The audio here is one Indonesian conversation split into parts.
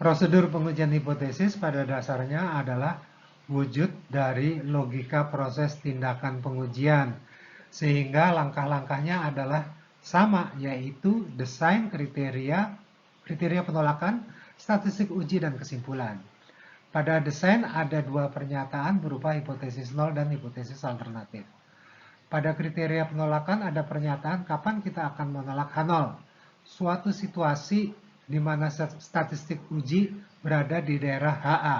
Prosedur pengujian hipotesis pada dasarnya adalah wujud dari logika proses tindakan pengujian, sehingga langkah-langkahnya adalah sama, yaitu desain kriteria penolakan, statistik uji, dan kesimpulan. Pada desain ada dua pernyataan berupa hipotesis nol dan hipotesis alternatif. Pada kriteria penolakan ada pernyataan kapan kita akan menolak H0, suatu situasi di mana statistik uji berada di daerah HA.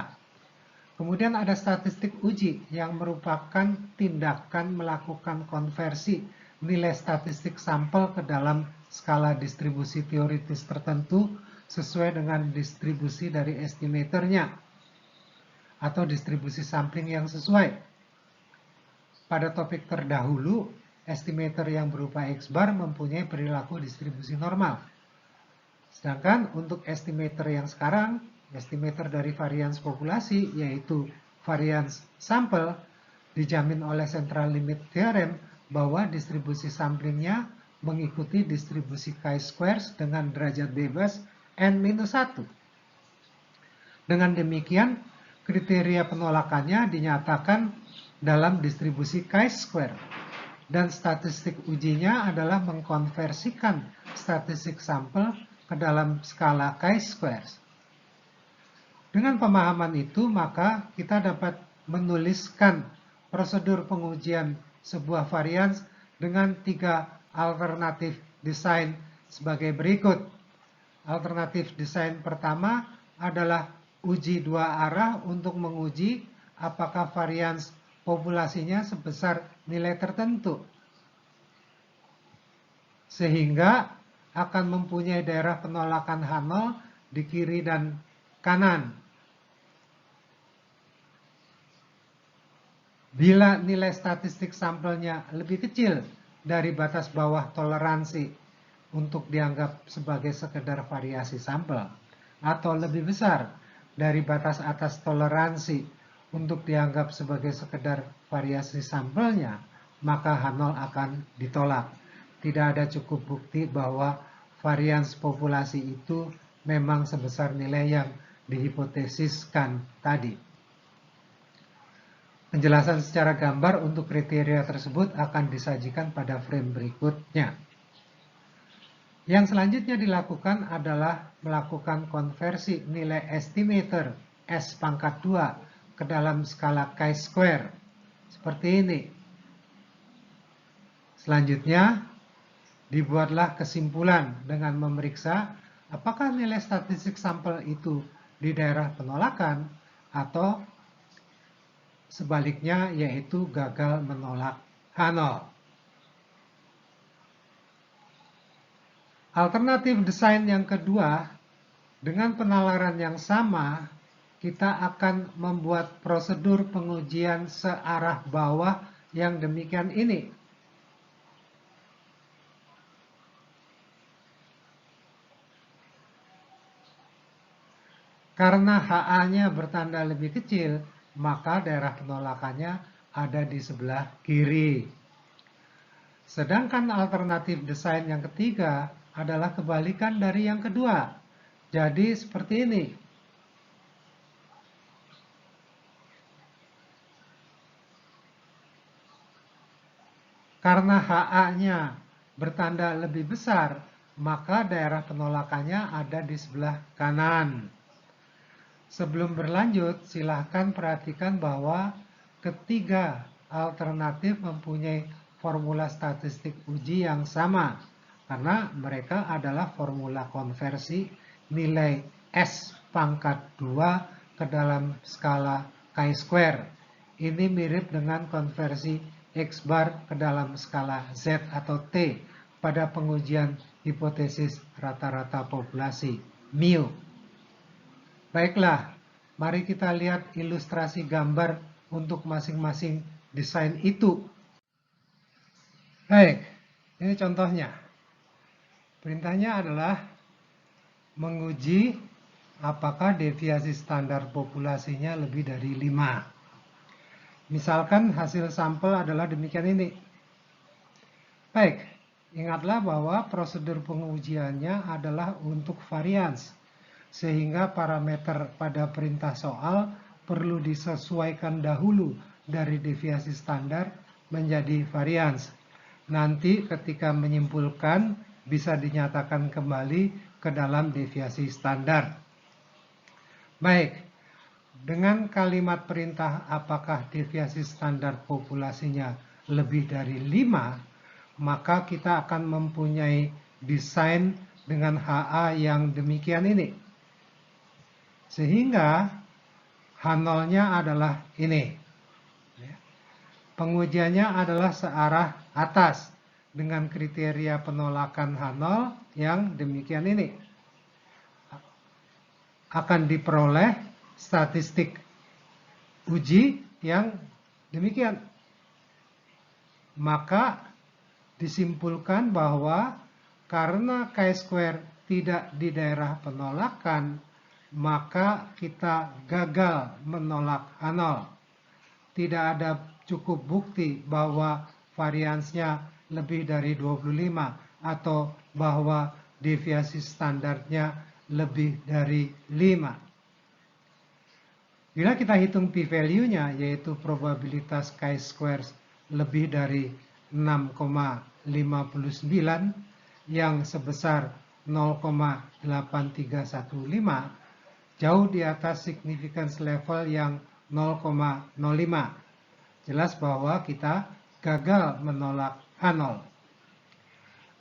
Kemudian ada statistik uji yang merupakan tindakan melakukan konversi nilai statistik sampel ke dalam skala distribusi teoritis tertentu sesuai dengan distribusi dari estimatornya atau distribusi sampling yang sesuai. Pada topik terdahulu, estimator yang berupa X-bar mempunyai perilaku distribusi normal. Sedangkan untuk estimator yang sekarang, estimator dari varians populasi, yaitu varians sampel, dijamin oleh central limit theorem bahwa distribusi samplingnya mengikuti distribusi chi-squares dengan derajat bebas n-1. Dengan demikian, kriteria penolakannya dinyatakan dalam distribusi chi-square, dan statistik ujinya adalah mengkonversikan statistik sampel ke dalam skala chi-squares. Dengan pemahaman itu, maka kita dapat menuliskan prosedur pengujian sebuah varians dengan 3 alternatif desain sebagai berikut. Alternatif desain pertama adalah uji 2 arah untuk menguji apakah varians populasinya sebesar nilai tertentu, sehingga akan mempunyai daerah penolakan H0 di kiri dan kanan. Bila nilai statistik sampelnya lebih kecil dari batas bawah toleransi untuk dianggap sebagai sekedar variasi sampel, atau lebih besar dari batas atas toleransi untuk dianggap sebagai sekedar variasi sampelnya, maka H0 akan ditolak. Tidak ada cukup bukti bahwa varians populasi itu memang sebesar nilai yang dihipotesiskan tadi. Penjelasan secara gambar untuk kriteria tersebut akan disajikan pada frame berikutnya. Yang selanjutnya dilakukan adalah melakukan konversi nilai estimator S pangkat 2 ke dalam skala chi-square. Seperti ini. Selanjutnya, dibuatlah kesimpulan dengan memeriksa apakah nilai statistik sampel itu di daerah penolakan atau sebaliknya, yaitu gagal menolak H0. Alternatif desain yang kedua, dengan penalaran yang sama, kita akan membuat prosedur pengujian searah bawah yang demikian ini. Karena HA-nya bertanda lebih kecil, maka daerah penolakannya ada di sebelah kiri. Sedangkan alternatif desain yang ketiga adalah kebalikan dari yang kedua. Jadi seperti ini. Karena HA-nya bertanda lebih besar, maka daerah penolakannya ada di sebelah kanan. Sebelum berlanjut, silahkan perhatikan bahwa ketiga alternatif mempunyai formula statistik uji yang sama, karena mereka adalah formula konversi nilai S pangkat 2 ke dalam skala chi-square. Ini mirip dengan konversi X-bar ke dalam skala Z atau T pada pengujian hipotesis rata-rata populasi, mu. Baiklah, mari kita lihat ilustrasi gambar untuk masing-masing desain itu. Baik, ini contohnya. Perintahnya adalah menguji apakah deviasi standar populasinya lebih dari 5. Misalkan hasil sampel adalah demikian ini. Baik, ingatlah bahwa prosedur pengujiannya adalah untuk varians. sehingga parameter pada perintah soal perlu disesuaikan dahulu dari deviasi standar menjadi varians. Nanti ketika menyimpulkan bisa dinyatakan kembali ke dalam deviasi standar. Baik, dengan kalimat perintah apakah deviasi standar populasinya lebih dari 5, maka kita akan mempunyai desain dengan HA yang demikian ini. Sehingga H0-nya adalah ini. Pengujiannya adalah searah atas dengan kriteria penolakan H0 yang demikian ini. Akan diperoleh statistik uji yang demikian. Maka disimpulkan bahwa karena chi-square tidak di daerah penolakan, maka kita gagal menolak H0. Tidak ada cukup bukti bahwa variansnya lebih dari 25 atau bahwa deviasi standarnya lebih dari 5. Bila kita hitung p-value-nya, yaitu probabilitas chi-square lebih dari 6,59 yang sebesar 0,8315, jauh di atas significance level yang 0,05. Jelas bahwa kita gagal menolak H0.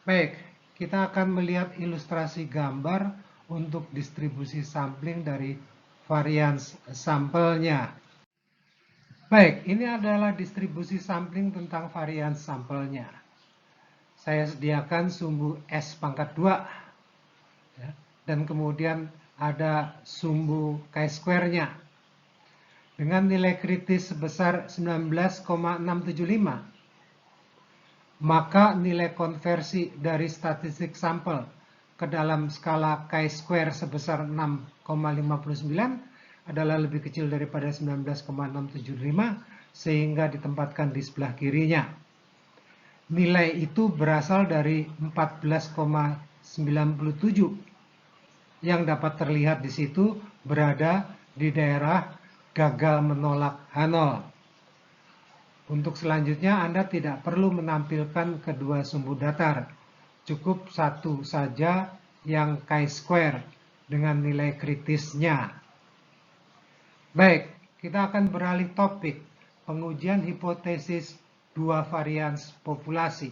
Baik, kita akan melihat ilustrasi gambar untuk distribusi sampling dari varians sampelnya. Baik, ini adalah distribusi sampling tentang varians sampelnya. Saya sediakan sumbu S pangkat 2. Dan kemudian ada sumbu chi-square-nya. Dengan nilai kritis sebesar 19,675. Maka nilai konversi dari statistik sampel ke dalam skala chi-square sebesar 6,59 adalah lebih kecil daripada 19,675 sehingga ditempatkan di sebelah kirinya. Nilai itu berasal dari 14,97 yang dapat terlihat di situ berada di daerah gagal menolak H0. Untuk selanjutnya Anda tidak perlu menampilkan kedua sumbu datar. Cukup satu saja yang chi-square dengan nilai kritisnya. Baik, kita akan beralih topik. Pengujian hipotesis dua varians populasi.